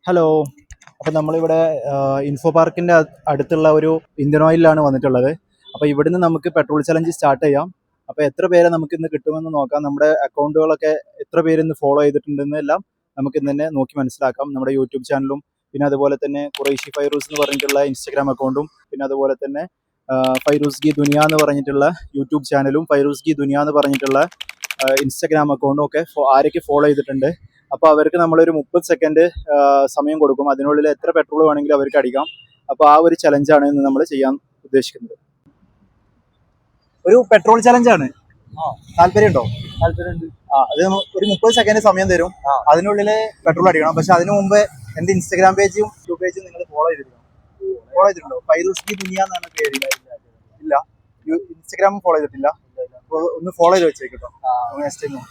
Hello. അപ്പോൾ നമ്മളിവിടെ info പാർക്കിൻ്റെ അടുത്തുള്ള ഒരു ഇന്ത്യൻ ഓയിലാണ് വന്നിട്ടുള്ളത്. അപ്പോൾ ഇവിടുന്ന് നമുക്ക് പെട്രോൾ ചലഞ്ച് സ്റ്റാർട്ട് ചെയ്യാം. അപ്പോൾ എത്ര പേരെ നമുക്ക് ഇന്ന് കിട്ടുമെന്ന് നോക്കാം. നമ്മുടെ അക്കൗണ്ടുകളൊക്കെ എത്ര പേര് ഇന്ന് ഫോളോ ചെയ്തിട്ടുണ്ടെന്ന് എല്ലാം നമുക്ക് ഇന്ന് തന്നെ നോക്കി മനസ്സിലാക്കാം. നമ്മുടെ യൂട്യൂബ് ചാനലും പിന്നെ അതുപോലെ തന്നെ ഖുറൈശി ഫൈറൂസ് എന്ന് പറഞ്ഞിട്ടുള്ള ഇൻസ്റ്റഗ്രാം അക്കൗണ്ടും പിന്നെ അതുപോലെ തന്നെ ഫൈറൂസ് ഗി ദുനിയ എന്ന് പറഞ്ഞിട്ടുള്ള യൂട്യൂബ് ചാനലും ഫൈറൂസ് ഗി ദുനിയ എന്ന് പറഞ്ഞിട്ടുള്ള ഇൻസ്റ്റഗ്രാം അക്കൗണ്ടും ഒക്കെ ആരൊക്കെ ഫോളോ ചെയ്തിട്ടുണ്ട്. അപ്പോൾ അവർക്ക് നമ്മളൊരു 30 സെക്കൻഡ് സമയം കൊടുക്കും. അതിനുള്ളിൽ എത്ര പെട്രോൾ വേണമെങ്കിലും അവർക്ക് അടിക്കാം. അപ്പോൾ ആ ഒരു ചലഞ്ചാണ് ഇന്ന് നമ്മൾ ചെയ്യാൻ ഉദ്ദേശിക്കുന്നത്. ഒരു പെട്രോൾ ചലഞ്ചാണ്. താല്പര്യമുണ്ടോ? താല്പര്യമുണ്ട്. അത് ഒരു 30 സെക്കൻഡ് സമയം തരും. അതിനുള്ളിൽ പെട്രോൾ അടിക്കണം. പക്ഷെ അതിനു മുമ്പ് എൻ്റെ ഇൻസ്റ്റഗ്രാം പേജും യൂട്യൂബ് പേജും നിങ്ങൾ ഫോളോ ചെയ്തിട്ടുണ്ടോ? ഫൈറൂസ് ഗി ദുനിയ എന്നാണ് പേര്. ഇല്ല, ഇൻസ്റ്റഗ്രാമും ഫോളോ ചെയ്തിട്ടില്ല. ഒന്ന് ഫോളോ ചെയ്ത് വെച്ചേക്കട്ടോ. നെക്സ്റ്റ് ടൈം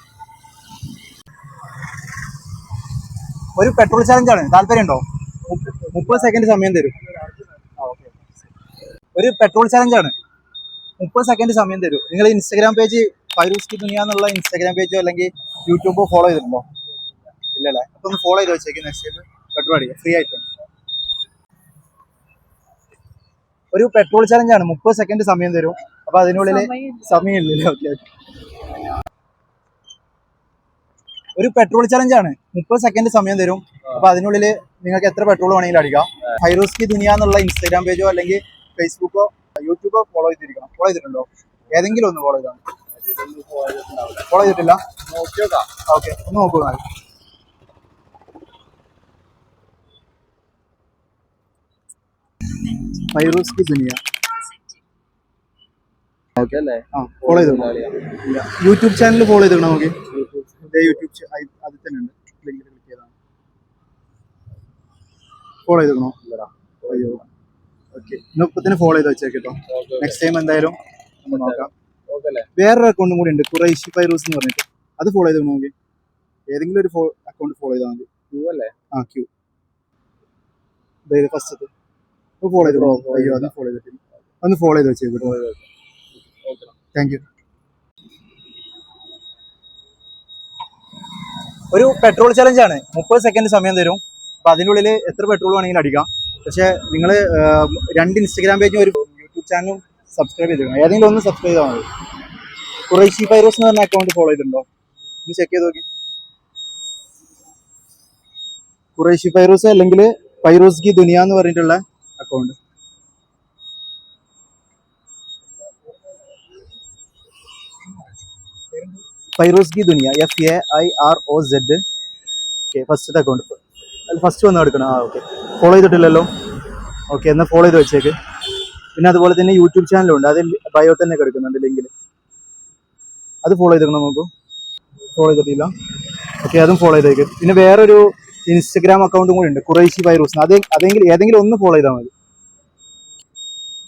ഒരു പെട്രോൾ ചലഞ്ചാണ്. താല്പര്യമുണ്ടോ? 30 സെക്കൻഡ് സമയം തരും. ഒരു പെട്രോൾ ചലഞ്ചാണ്. 30 സെക്കൻഡ് സമയം തരും. നിങ്ങൾ ഇൻസ്റ്റഗ്രാം പേജ് ഫൈറൂസ് ഗി ദുനിയ എന്നുള്ള ഇൻസ്റ്റഗ്രാം പേജോ അല്ലെങ്കിൽ യൂട്യൂബോ ഫോളോ ചെയ്തിട്ടുണ്ടോ? ഇല്ലല്ലേ? അപ്പൊ ഒന്ന് ഫോളോ ചെയ്ത് വെച്ചേക്ക്. നെക്സ്റ്റ് ടൈം പെട്രോൾ അടിക്കുക ഫ്രീ ആയിട്ട്. ഒരു പെട്രോൾ ചലഞ്ചാണ്. 30 സെക്കൻഡ് സമയം തരും. അപ്പൊ അതിനുള്ളിൽ സമയമില്ലല്ലോ. ഓക്കെ. ഒരു പെട്രോൾ ചലഞ്ചാണ്. 30 സെക്കൻഡ് സമയം തരും. അപ്പൊ അതിനുള്ളിൽ നിങ്ങൾക്ക് എത്ര പെട്രോൾ വേണമെങ്കിലും അടിക്കാം. ഫൈറൂസ് ഗി ദുനിയ എന്നുള്ള ഇൻസ്റ്റാഗ്രാം പേജോ അല്ലെങ്കിൽ ഫേസ്ബുക്കോ യൂട്യൂബോ ഫോളോ ചെയ്തിട്ടുണ്ടോ? ഏതെങ്കിലും ഒന്ന് ഫോളോ ചെയ്താണ്. ഫോളോ ചെയ്തിട്ടില്ല? ഓക്കെ, ഒന്ന് നോക്കൂ. ഫൈറൂസ് ഗി ദുനിയ. ഓക്കെ അല്ലേ? ഫോളോ ചെയ്തിട്ടുണ്ടോ? യൂട്യൂബ് ചാനൽ ഫോളോ ചെയ്തിട്ടുണ്ടോ? നോക്കി യൂട്യൂബ് അതിൽ തന്നെ ഉണ്ട്. ലിങ്കിൽ ക്ലിക്ക് ചെയ്താണ്. ഫോളോ ചെയ്തിരുന്നോ? അയ്യോ. ഓക്കെ, ഇന്നിപ്പത്തിന് ഫോളോ ചെയ്ത് വെച്ചേട്ടോ. നെക്സ്റ്റ് ടൈം എന്തായാലും ഒന്ന് നോക്കാം. വേറൊരു അക്കൗണ്ടും കൂടി ഉണ്ട്, ഖുറൈശി ഫൈറൂസ് എന്ന് പറഞ്ഞിട്ട്. അത് ഫോളോ ചെയ്ത് നോക്കി. ഏതെങ്കിലും ഒരു അക്കൗണ്ട് ഫോളോ ചെയ്താൽ മതി. ക്യൂ അല്ലേ? ക്യൂ. ഫസ്റ്റ് ഫോളോ ചെയ്തോ? അയ്യോ, അത് ഫോളോ ചെയ്തിട്ടില്ല. ഒന്ന് ഫോളോ ചെയ്ത് വെച്ചേക്കോ. Thank you. ഒരു പെട്രോൾ ചലഞ്ചാണ്. 30 സെക്കൻഡ് സമയം തരും. അപ്പൊ അതിനുള്ളിൽ എത്ര പെട്രോൾ വേണമെങ്കിലും അടിക്കാം. പക്ഷെ നിങ്ങൾ 2 ഇൻസ്റ്റഗ്രാം പേജും ഒരു യൂട്യൂബ് ചാനലും സബ്സ്ക്രൈബ് ചെയ്തിരിക്കണം. ഏതെങ്കിലും ഒന്ന് സബ്സ്ക്രൈബ് ചെയ്താൽ മതി. ഖുറൈശി ഫൈറൂസ് എന്ന് പറഞ്ഞ അക്കൗണ്ട് ഫോളോ ചെയ്തിട്ടുണ്ടോ? ഒന്ന് ചെക്ക് ചെയ്ത് നോക്കി. ഖുറൈശി ഫൈറൂസ് അല്ലെങ്കിൽ ഫൈറൂസ് ഗി ദുനിയ എന്ന് പറഞ്ഞിട്ടുള്ള അക്കൗണ്ട്. ഫൈറൂസ് ഗി ദുനിയ, FAIROZ. ഓക്കെ, ഫസ്റ്റത്തെ അക്കൗണ്ട്. അത് ഫസ്റ്റ് വന്ന് എടുക്കണം. ഓക്കെ, ഫോളോ ചെയ്തിട്ടില്ലല്ലോ. ഓക്കെ, എന്നാൽ ഫോളോ ചെയ്ത് വെച്ചേക്ക്. പിന്നെ അതുപോലെ തന്നെ യൂട്യൂബ് ചാനലുണ്ട്. അതിൽ ബയോ തന്നെ കിടക്കുന്നുണ്ട് ലിങ്കിൽ. അത് ഫോളോ ചെയ്തിരിക്കണം. നോക്കൂ, ഫോളോ ചെയ്തിട്ടില്ല. ഓക്കെ, അതും ഫോളോ ചെയ്തേക്ക്. പിന്നെ വേറൊരു ഇൻസ്റ്റഗ്രാം അക്കൗണ്ടും കൂടി ഉണ്ട്, ഖുറൈശി ഫൈറൂസ്. അതെങ്കിലും ഏതെങ്കിലും ഒന്ന് ഫോളോ ചെയ്താൽ മതി.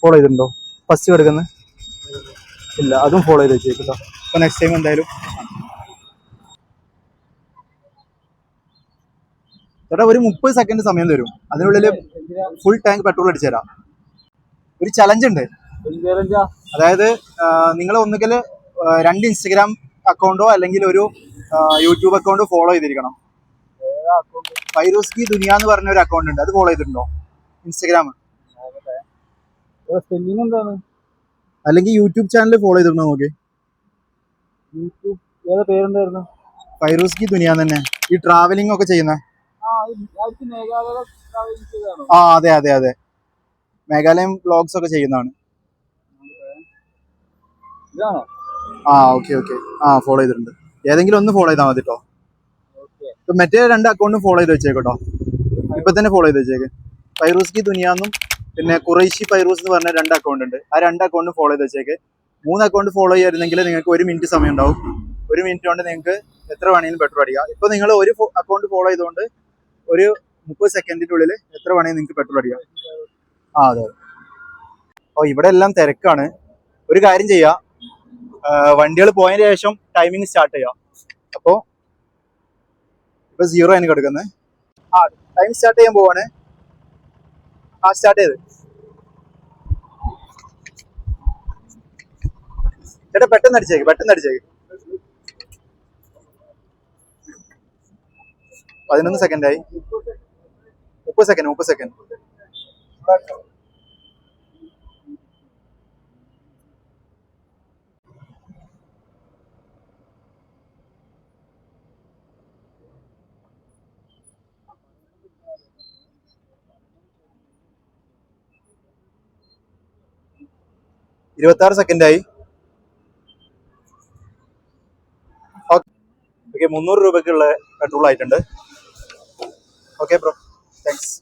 ഫോളോ ചെയ്തിട്ടുണ്ടോ? ഫസ്റ്റ് കിടക്കുന്നത് ഇല്ല, അതും ഫോളോ ചെയ്ത് വെച്ചേക്ക് കേട്ടോ. അപ്പോൾ നെക്സ്റ്റ് ടൈം എന്തായാലും ചേട്ടാ ഒരു 30 സെക്കൻഡ് സമയം തരും. അതിനുള്ളിൽ ഫുൾ ടാങ്ക് പെട്രോൾ അടിച്ചു തരാം. ഒരു ചലഞ്ച് ഉണ്ട്. അതായത് നിങ്ങൾ ഒന്നുകിൽ 2 ഇൻസ്റ്റഗ്രാം അക്കൗണ്ടോ അല്ലെങ്കിൽ ഒരു യൂട്യൂബ് അക്കൗണ്ടോ ഫോളോ ചെയ്തിരിക്കണം. ഫൈറൂസ് ഗി ദുനിയ എന്ന് പറഞ്ഞ ഒരു അക്കൗണ്ട് ഉണ്ട്. അത് ഫോളോ ചെയ്തിട്ടുണ്ടോ? ഇൻസ്റ്റഗ്രാം അല്ലെങ്കിൽ യൂട്യൂബ് ചാനൽ ഫോളോ ചെയ്തിട്ടുണ്ടോ? നോക്കി. യൂട്യൂബ് ഏതാ പേരെന്തായിരുന്നു? ഫൈറൂസ് ഗി ദുനിയ തന്നെ. ഈ ട്രാവലിംഗ് ഒക്കെ ചെയ്യുന്ന. അതെ അതെ അതെ, മേഘാലയം വ്ളോഗ്സ് ഒക്കെ ചെയ്യുന്നതാണ്. Okay okay. ഫോളോ ചെയ്തിട്ടുണ്ട്. ഏതെങ്കിലും ഒന്ന് ഫോളോ ചെയ്താൽ മതി കേട്ടോ. മറ്റേ 2 അക്കൗണ്ടും ഫോളോ ചെയ്ത് വെച്ചേക്കോട്ടോ. ഇപ്പൊ തന്നെ ഫോളോ ചെയ്ത് വെച്ചേക്ക്. ഫൈറൂസ് ഗി ദുനിയ എന്നും പിന്നെ ഖുറൈശി ഫൈറൂസ് എന്ന് പറഞ്ഞ 2 അക്കൗണ്ട് ഉണ്ട്. ആ 2 അക്കൗണ്ടും ഫോളോ ചെയ്ത് വെച്ചേക്ക്. 3 അക്കൗണ്ട് ഫോളോ ചെയ്യായിരുന്നെങ്കിൽ നിങ്ങൾക്ക് 1 മിനിറ്റ് സമയം ഉണ്ടാവും. 1 മിനിറ്റ് കൊണ്ട് നിങ്ങൾക്ക് എത്ര വേണമെങ്കിലും പെട്രോൾ അടിക്കാം. ഇപ്പൊ നിങ്ങൾ ഒരു അക്കൗണ്ട് ഫോളോ ചെയ്തുകൊണ്ട് ഒരു 30 സെക്കൻഡിന്റെ ഉള്ളിൽ എത്ര വേണമെങ്കിൽ നിങ്ങൾക്ക് പെട്രോൾ അടിക്കാം. അതെ. അപ്പോൾ ഇവിടെ എല്ലാം തിരക്കാണ്. ഒരു കാര്യം ചെയ്യാം, വണ്ടികൾ പോയതിന് ശേഷം ടൈമിംഗ് സ്റ്റാർട്ട് ചെയ്യാം. അപ്പോൾ ഇപ്പൊ 0 ആണ് കിടക്കുന്നത്. ടൈം സ്റ്റാർട്ട് ചെയ്യാൻ പോവാണ്. സ്റ്റാർട്ട് ചെയ്ത് ചേട്ടാ പെട്ടെന്ന് അടിച്ചേക്ക്. 11 സെക്കൻഡായി. 30 സെക്കൻഡ്. (26 സെക്കൻഡായി). ഓക്കെ, 300 രൂപയ്ക്കുള്ള പെട്രോൾ ആയിട്ടുണ്ട്. Okay bro, thanks.